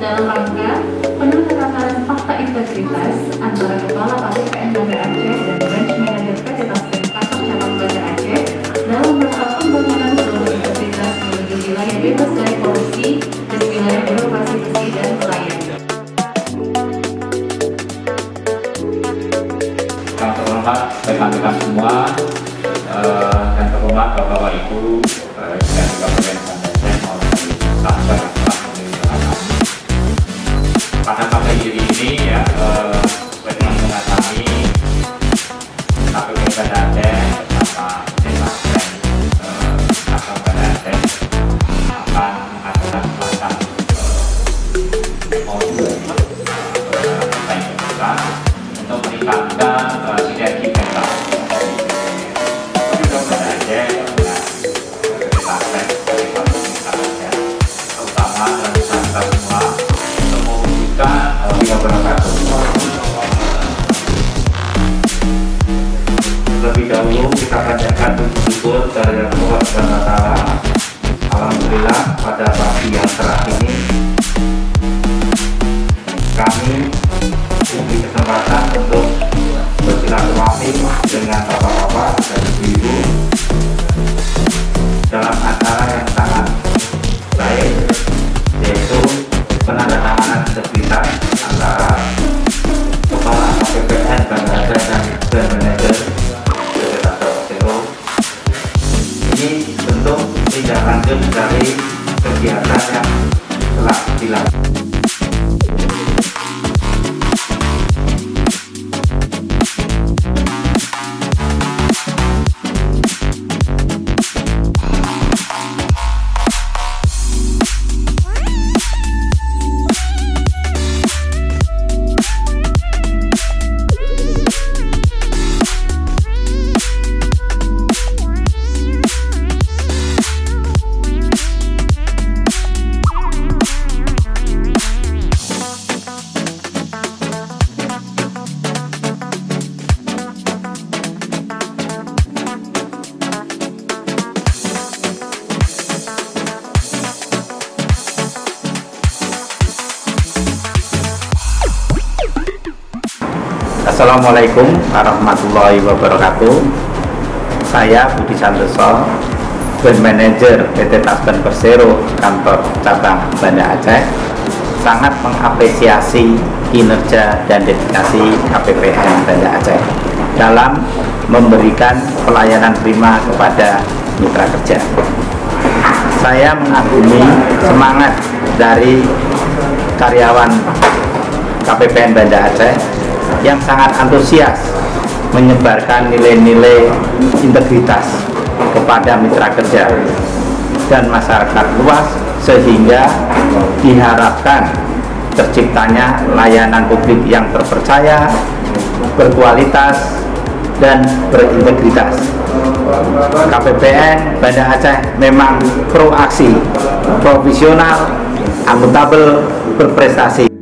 dalam rangka penuh tataran fakta integritas antara Kepala KPPN Banda Aceh dan Branch Manager PT Taspen Kantor Cabang Banda Aceh dalam rangka pembangunan seluruh integritas menuju wilayah bebas dari korupsi dan wilayah birokrasi bersih dan pelayanan. Yang terhormat rekan-rekan semua dan terhormat Bapak Ibu dan Kabupaten Banda Aceh maupun Taspen yang telah memilih kami. Pada pagi ini ya dengan mendatangi KPPN Banda Aceh bersama Taspen Kantor Banda Aceh akan mengadakan semacam modul untuk meningkatkan sinergi mental Banda Aceh dengan Taspen terutama dan kita semua untuk mewujudkan Lebih dahulu kita panjatkan puji syukur kepada Allah Subhanahu wa Ta'ala. Alhamdulillah pada pagi yang cerah ini kami diberi kesempatan untuk bersilaturahmi dengan bapak-bapak dan ibu-ibu dalam acara yang sangat baik, yaitu penandatanganan integritas antara Kepala KPPN Banda Aceh dan Branch Manager PT Taspen Persero. Ini bentuk tindak lanjut dari kegiatan yang telah dilakukan. Assalamualaikum warahmatullahi wabarakatuh. Saya Budi Santoso, Branch Manager PT Taspen Persero Kantor Cabang Banda Aceh, sangat mengapresiasi kinerja dan dedikasi KPPN Banda Aceh dalam memberikan pelayanan prima kepada mitra kerja. Saya mengagumi semangat dari karyawan KPPN Banda Aceh yang sangat antusias menyebarkan nilai-nilai integritas kepada mitra kerja dan masyarakat luas, sehingga diharapkan terciptanya layanan publik yang terpercaya, berkualitas, dan berintegritas. KPPN Banda Aceh memang proaksi, profesional, akuntabel, berprestasi.